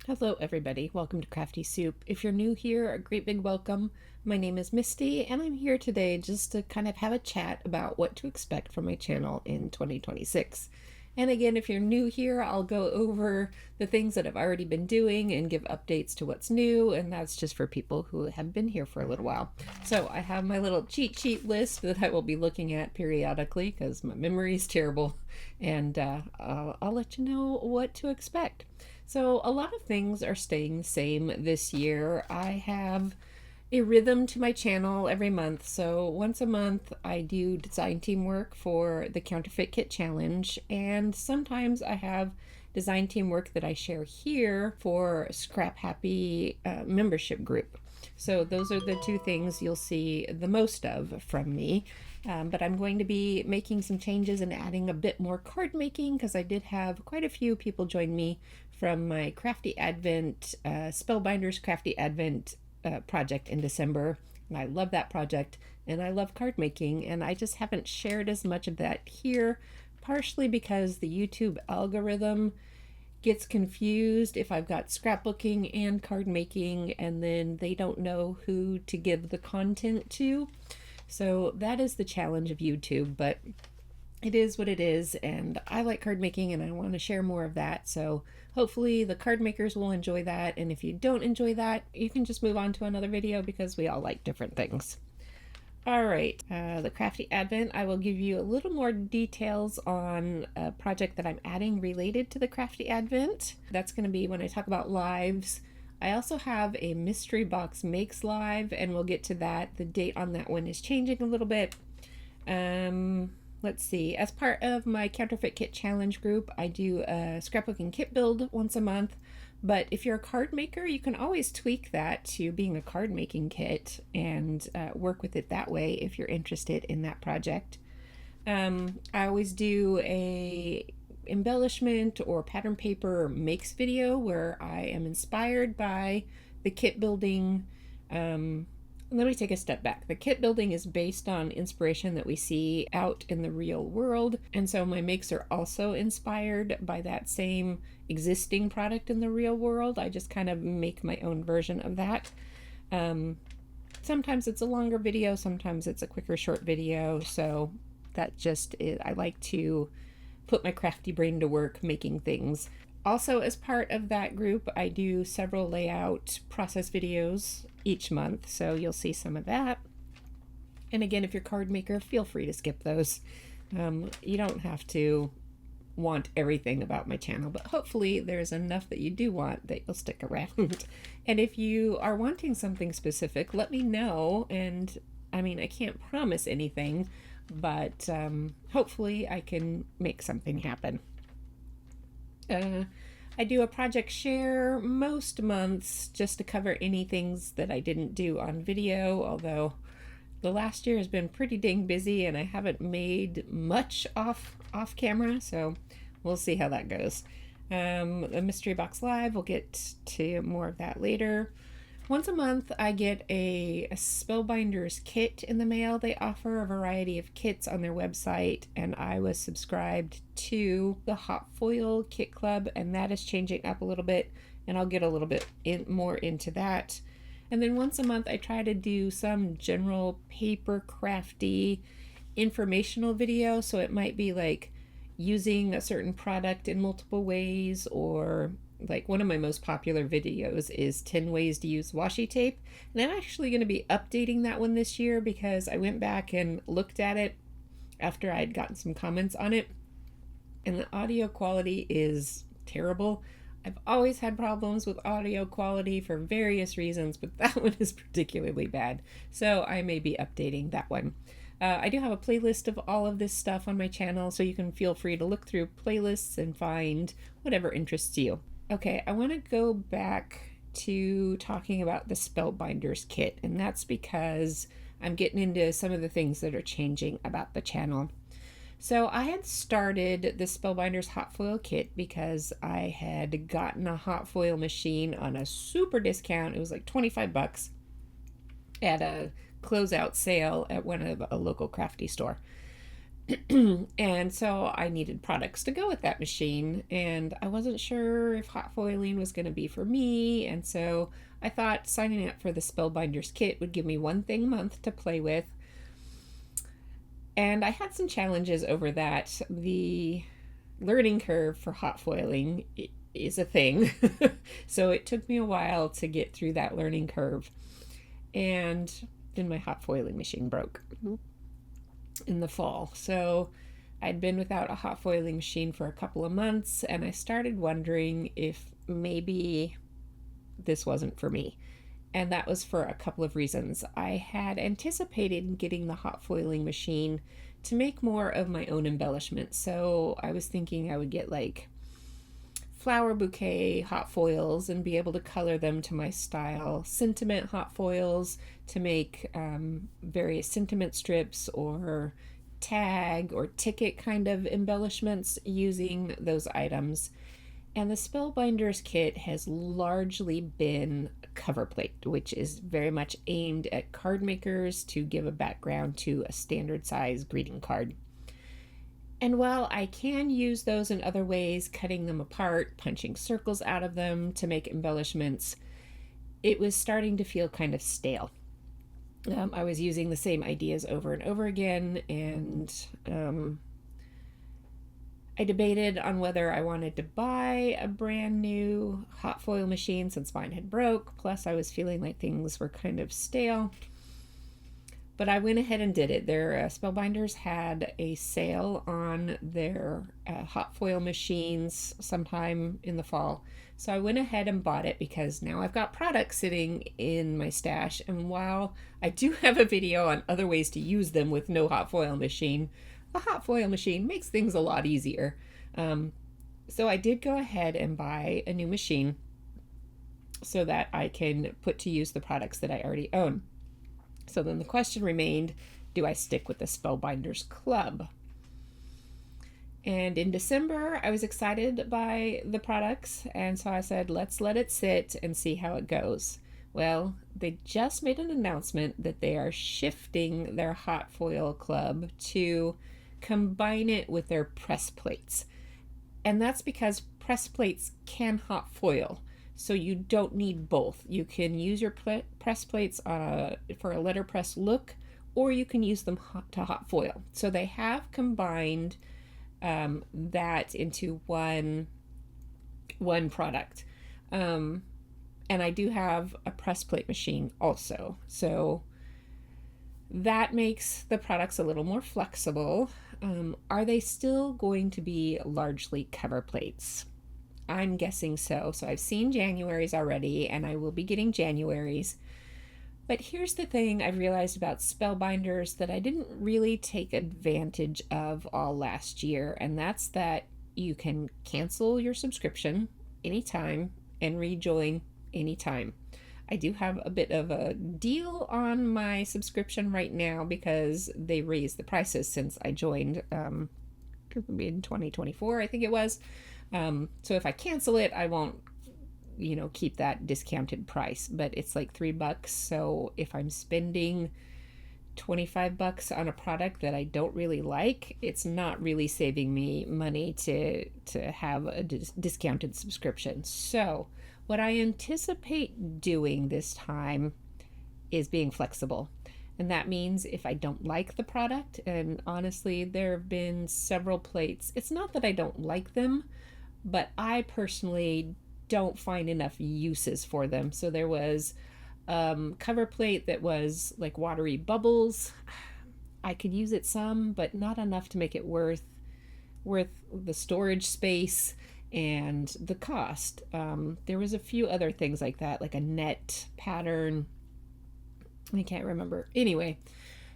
Hello everybody, welcome to Crafty Soup. If you're new here, a great big welcome. My name is Misty and I'm here today just to kind of have a chat about what to expect from my channel in 2026. And again, if you're new here, I'll go over the things that I've already been doing and give updates to what's new, and that's just for people who have been here for a little while. So I have my little cheat sheet list that I will be looking at periodically because my memory is terrible, and I'll let you know what to expect. So a lot of things are staying the same this year. I have a rhythm to my channel every month. So once a month I do design team work for the Counterfeit Kit Challenge, and sometimes I have design team work that I share here for Scrap Happy membership group. So those are the two things you'll see the most of from me. But I'm going to be making some changes and adding a bit more card making because I did have quite a few people join me from my Crafty Advent, Spellbinders Crafty Advent project in December. And I love that project and I love card making, and I just haven't shared as much of that here, partially because the YouTube algorithm gets confused if I've got scrapbooking and card making, and then they don't know who to give the content to. So that is the challenge of YouTube, but it is what it is, and I like card making and I want to share more of that. So hopefully the card makers will enjoy that, and if you don't enjoy that, you can just move on to another video because we all like different things. All right, the Crafty Advent, I will give you a little more details on a project that I'm adding related to the Crafty Advent. That's going to be when I talk about lives. I also have a Mystery Box Makes live, and we'll get to that. The date on that one is changing a little bit. Let's see, as part of my Counterfeit Kit Challenge group, I do a scrapbooking kit build once a month. But if you're a card maker, you can always tweak that to being a card making kit and work with it that way if you're interested in that project. I always do a embellishment or pattern paper makes video where I am inspired by the kit building. Let me take a step back. The kit building is based on inspiration that we see out in the real world, and so my makes are also inspired by that same existing product in the real world. I just kind of make my own version of that. Sometimes it's a longer video, sometimes it's a quicker short video, so that just is, I like to put my crafty brain to work making things. Also, as part of that group, I do several layout process videos each month, so you'll see some of that. And again, if you're a card maker, feel free to skip those. You don't have to want everything about my channel, but hopefully there's enough that you do want that you'll stick around. And if you are wanting something specific, let me know. And I mean, I can't promise anything, but hopefully I can make something happen. I do a project share most months just to cover any things that I didn't do on video, although the last year has been pretty dang busy and I haven't made much off camera, so we'll see how that goes. The Mystery Box Live, we'll get to more of that later. Once a month, I get a Spellbinders kit in the mail. They offer a variety of kits on their website, and I was subscribed to the Hot Foil Kit Club, and that is changing up a little bit, and I'll get a little bit more into that. And then once a month, I try to do some general paper crafty informational video, so it might be like using a certain product in multiple ways, or like one of my most popular videos is 10 ways to use washi tape, and I'm actually going to be updating that one this year because I went back and looked at it after I'd gotten some comments on it, and the audio quality is terrible. I've always had problems with audio quality for various reasons, but that one is particularly bad, so I may be updating that one. I do have a playlist of all of this stuff on my channel, so you can feel free to look through playlists and find whatever interests you. Okay, I want to go back to talking about the Spellbinders kit, and that's because I'm getting into some of the things that are changing about the channel. So I had started the Spellbinders hot foil kit because I had gotten a hot foil machine on a super discount. It was like 25 bucks at a closeout sale at a local crafty store. And so I needed products to go with that machine, and I wasn't sure if hot foiling was going to be for me. And so I thought signing up for the Spellbinders kit would give me one thing a month to play with. And I had some challenges over that. The learning curve for hot foiling is a thing. So it took me a while to get through that learning curve. And then my hot foiling machine broke in the fall. So I'd been without a hot foiling machine for a couple of months, and I started wondering if maybe this wasn't for me. And that was for a couple of reasons. I had anticipated getting the hot foiling machine to make more of my own embellishments. So I was thinking I would get like flower bouquet hot foils and be able to color them to my style, sentiment hot foils to make various sentiment strips or tag or ticket kind of embellishments using those items. And the Spellbinders kit has largely been cover plate, which is very much aimed at card makers to give a background to a standard size greeting card. And while I can use those in other ways, cutting them apart, punching circles out of them to make embellishments, it was starting to feel kind of stale. I was using the same ideas over and over again, and I debated on whether I wanted to buy a brand new hot foil machine since mine had broke, plus I was feeling like things were kind of stale. But I went ahead and did it. Their Spellbinders had a sale on their hot foil machines sometime in the fall. So I went ahead and bought it because now I've got products sitting in my stash. And while I do have a video on other ways to use them with no hot foil machine, a hot foil machine makes things a lot easier. So I did go ahead and buy a new machine so that I can put to use the products that I already own. So then the question remained, do I stick with the Spellbinders Club? And in December, I was excited by the products, and so I said, let's let it sit and see how it goes. Well, they just made an announcement that they are shifting their hot foil club to combine it with their press plates. And that's because press plates can hot foil. So you don't need both. You can use your press plates for a letterpress look, or you can use them to hot foil. So they have combined that into one product. And I do have a press plate machine also. So that makes the products a little more flexible. Are they still going to be largely cover plates? I'm guessing so. So I've seen January's already, and I will be getting January's. But here's the thing I've realized about Spellbinders that I didn't really take advantage of all last year, and that's that you can cancel your subscription anytime and rejoin anytime. I do have a bit of a deal on my subscription right now because they raised the prices since I joined in 2024, I think it was. So if I cancel it, I won't, keep that discounted price, but it's like $3. So if I'm spending $25 on a product that I don't really like, it's not really saving me money to have a discounted subscription. So what I anticipate doing this time is being flexible. And that means if I don't like the product, and honestly, there have been several plates, it's not that I don't like them, but I personally don't find enough uses for them. So there was cover plate that was like watery bubbles. I could use it some, but not enough to make it worth the storage space and the cost. There was a few other things like that, like a net pattern. I can't remember. Anyway,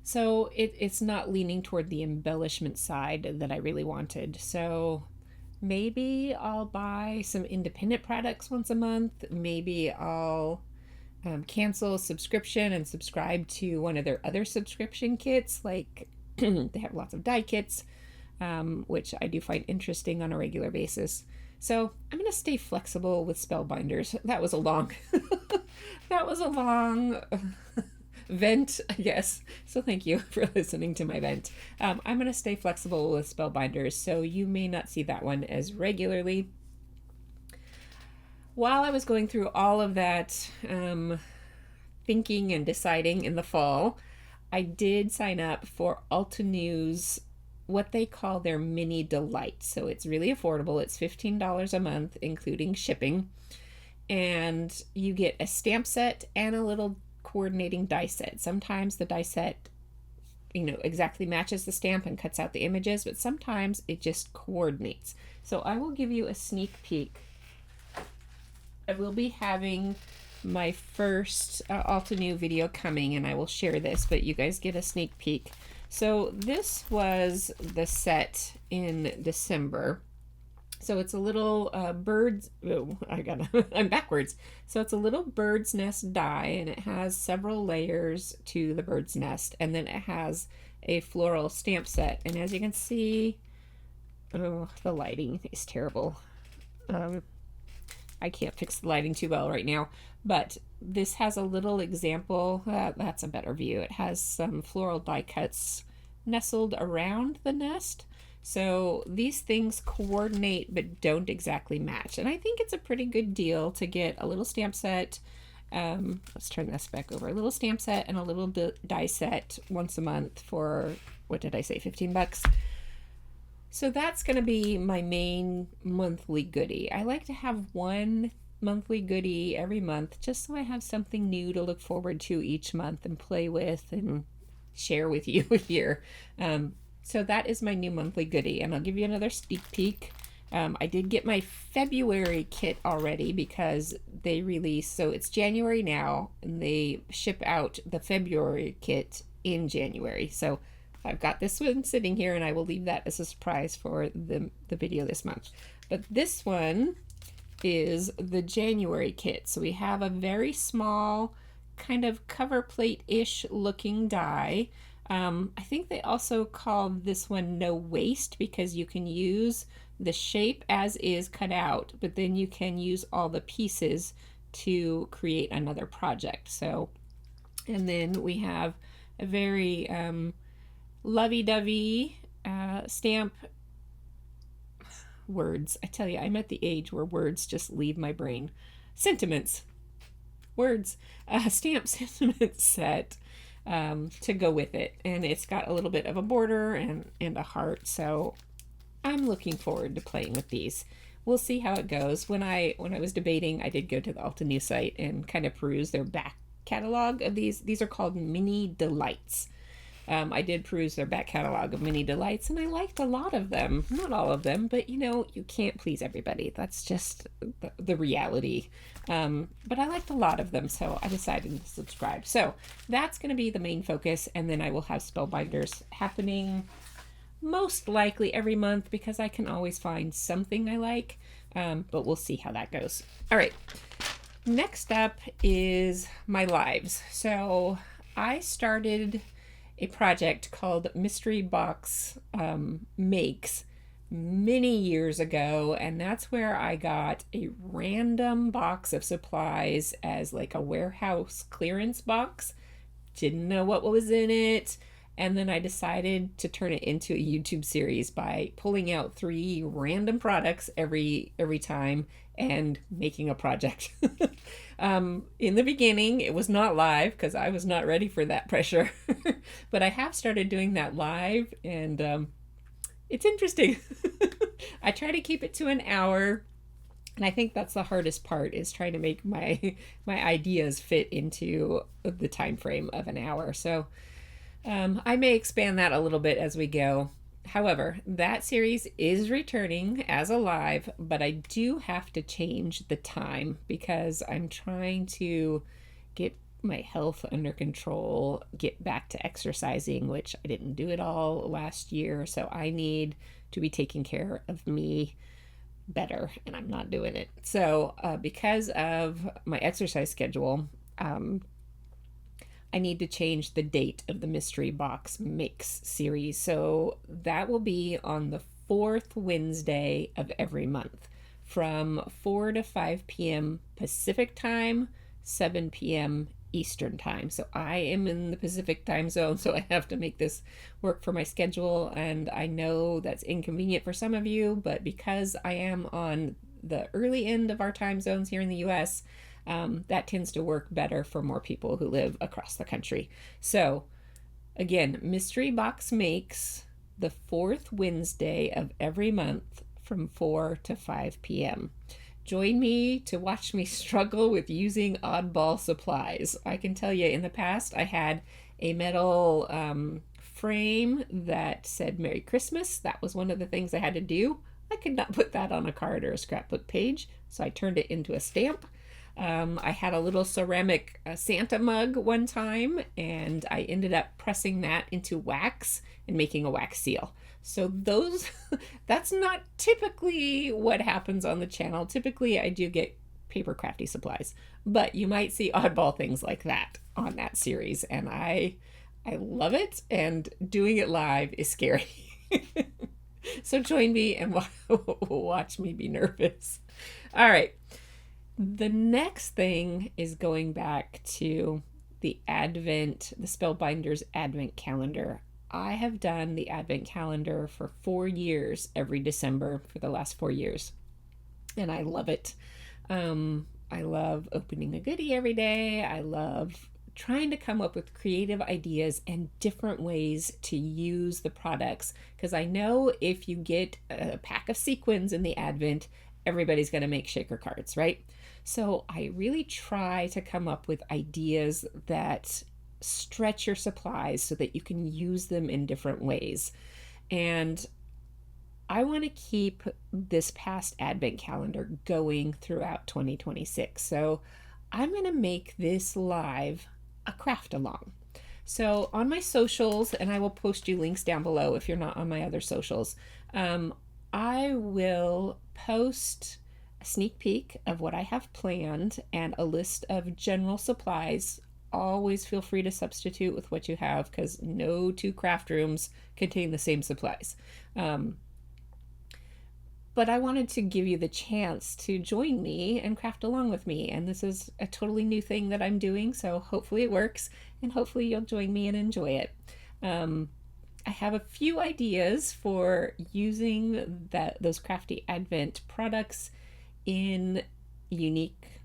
so it's not leaning toward the embellishment side that I really wanted. So maybe I'll buy some independent products once a month. Maybe I'll cancel a subscription and subscribe to one of their other subscription kits. Like they have lots of die kits, which I do find interesting on a regular basis. So I'm going to stay flexible with Spellbinders. That was a long vent, I guess. So thank you for listening to my vent. I'm going to stay flexible with spellbinders, so you may not see that one as regularly. While I was going through all of that thinking and deciding in the fall, I did sign up for Altenews, what they call their mini delight. So it's really affordable. It's $15 a month, including shipping. And you get a stamp set and a little coordinating die set. Sometimes the die set, exactly matches the stamp and cuts out the images, but sometimes it just coordinates. So I will give you a sneak peek. I will be having my first Altenews video coming, and I will share this, but you guys get a sneak peek. So this was the set in December. So it's a little bird's, I'm backwards. So it's a little bird's nest die, and it has several layers to the bird's nest, and then it has a floral stamp set. And as you can see, the lighting is terrible. I can't fix the lighting too well right now, but this has a little example. That's a better view. It has some floral die cuts nestled around the nest. So these things coordinate but don't exactly match. And I think it's a pretty good deal to get a little stamp set. Let's turn this back over. A little stamp set and a little die set once a month for, what did I say, 15 bucks? So that's going to be my main monthly goodie. I like to have one monthly goodie every month just so I have something new to look forward to each month and play with and share with you here. So that is my new monthly goodie, and I'll give you another sneak peek. I did get my February kit already because they release, so it's January now, and they ship out the February kit in January. So I've got this one sitting here, and I will leave that as a surprise for the video this month. But this one is the January kit. So we have a very small kind of cover plate-ish looking die. I think they also call this one no waste because you can use the shape as is cut out, but then you can use all the pieces to create another project. So, and then we have a very lovey-dovey stamp. Words. I tell you, I'm at the age where words just leave my brain. Sentiments. Words. Stamp sentiment set to go with it. And it's got a little bit of a border and a heart. So I'm looking forward to playing with these. We'll see how it goes. When I was debating, I did go to the Altenews site and kind of peruse their back catalog of these. These are called mini delights. I did peruse their back catalog of mini delights, and I liked a lot of them. Not all of them, but you can't please everybody. That's just the reality. But I liked a lot of them, so I decided to subscribe. So that's going to be the main focus, and then I will have spellbinders happening most likely every month because I can always find something I like, but we'll see how that goes. All right, next up is my lives. So I started a project called Mystery Box Makes many years ago, and that's where I got a random box of supplies as like a warehouse clearance box. Didn't know what was in it, and then I decided to turn it into a YouTube series by pulling out 3 random products every time and making a project. In the beginning, it was not live because I was not ready for that pressure, but I have started doing that live, and it's interesting. I try to keep it to an hour, and I think that's the hardest part, is trying to make my ideas fit into the time frame of an hour. So I may expand that a little bit as we go. However, that series is returning as a live, but I do have to change the time because I'm trying to get my health under control, get back to exercising, which I didn't do it all last year. So I need to be taking care of me better, and I'm not doing it. So because of my exercise schedule, I need to change the date of the Mystery Box Makes series. So that will be on the 4th Wednesday of every month from 4 to 5 p.m. Pacific time, 7 p.m. Eastern time. So I am in the Pacific time zone, so I have to make this work for my schedule. And I know that's inconvenient for some of you, but because I am on the early end of our time zones here in the US, that tends to work better for more people who live across the country. So again, Mystery Box makes the fourth Wednesday of every month from 4 to 5 p.m. Join me to watch me struggle with using oddball supplies. I can tell you, in the past, I had a metal frame that said Merry Christmas. That was one of the things I had to do. I could not put that on a card or a scrapbook page, so I turned it into a stamp. I had a little ceramic Santa mug one time, and I ended up pressing that into wax and making a wax seal. So that's not typically what happens on the channel. Typically, I do get paper crafty supplies, but you might see oddball things like that on that series, and I love it, and doing it live is scary. So join me and watch me be nervous. All right. The next thing is going back to the Spellbinders Advent Calendar. I have done the Advent Calendar for 4 years, every December for the last 4 years. And I love it. I love opening a goodie every day. I love trying to come up with creative ideas and different ways to use the products. Because I know if you get a pack of sequins in the Advent, everybody's going to make shaker cards, right? So I really try to come up with ideas that stretch your supplies so that you can use them in different ways. And I want to keep this past Advent calendar going throughout 2026. So I'm going to make this live a craft along. So on my socials, and I will post you links down below if you're not on my other socials, I will post a sneak peek of what I have planned and a list of general supplies. Always feel free to substitute with what you have, because no two craft rooms contain the same supplies. But I wanted to give you the chance to join me and craft along with me. And this is a totally new thing that I'm doing, so hopefully it works, and hopefully you'll join me and enjoy it. I have a few ideas for using those Crafty Advent products in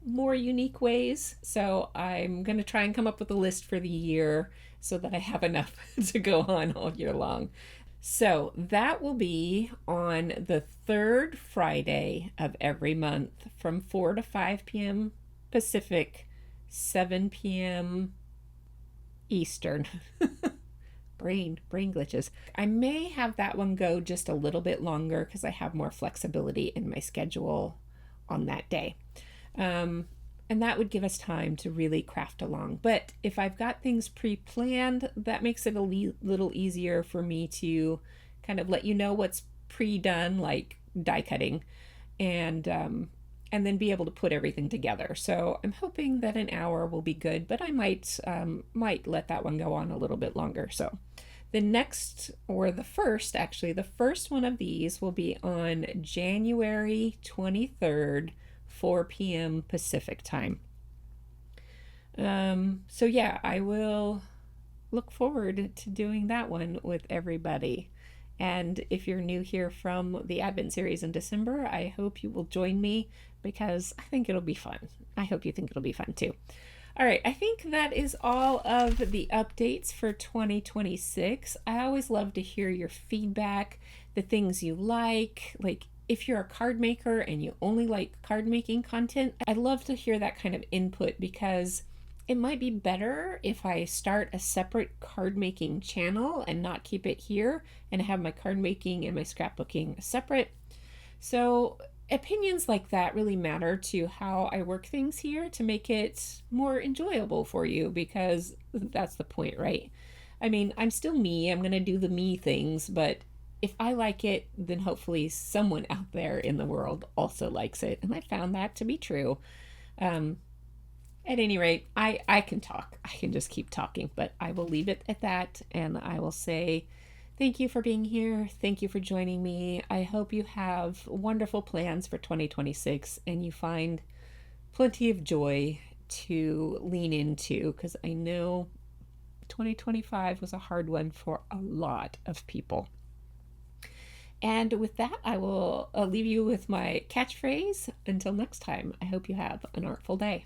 more unique ways. So I'm going to try and come up with a list for the year so that I have enough to go on all year long. So that will be on the third Friday of every month from 4 to 5 p.m. Pacific, 7 p.m. Eastern. Brain glitches. I may have that one go just a little bit longer because I have more flexibility in my schedule on that day. And that would give us time to really craft along. But if I've got things pre-planned, that makes it a little easier for me to kind of let you know what's pre-done, like die cutting, and then be able to put everything together. So I'm hoping that an hour will be good, but I might let that one go on a little bit longer. So the first one of these will be on January 23rd, 4 p.m. Pacific time. So yeah, I will look forward to doing that one with everybody. And if you're new here from the Advent series in December, I hope you will join me because I think it'll be fun. I hope you think it'll be fun too. All right, I think that is all of the updates for 2026. I always love to hear your feedback, the things you like if you're a card maker and you only like card making content, I'd love to hear that kind of input, because it might be better if I start a separate card making channel and not keep it here and have my card making and my scrapbooking separate. So opinions like that really matter to how I work things here to make it more enjoyable for you, because that's the point, right? I mean, I'm still me. I'm going to do the me things, but if I like it, then hopefully someone out there in the world also likes it. And I found that to be true. At any rate, I can talk. I can just keep talking, but I will leave it at that. And I will say thank you for being here. Thank you for joining me. I hope you have wonderful plans for 2026 and you find plenty of joy to lean into, because I know 2025 was a hard one for a lot of people. And with that, I will leave you with my catchphrase. Until next time, I hope you have an artful day.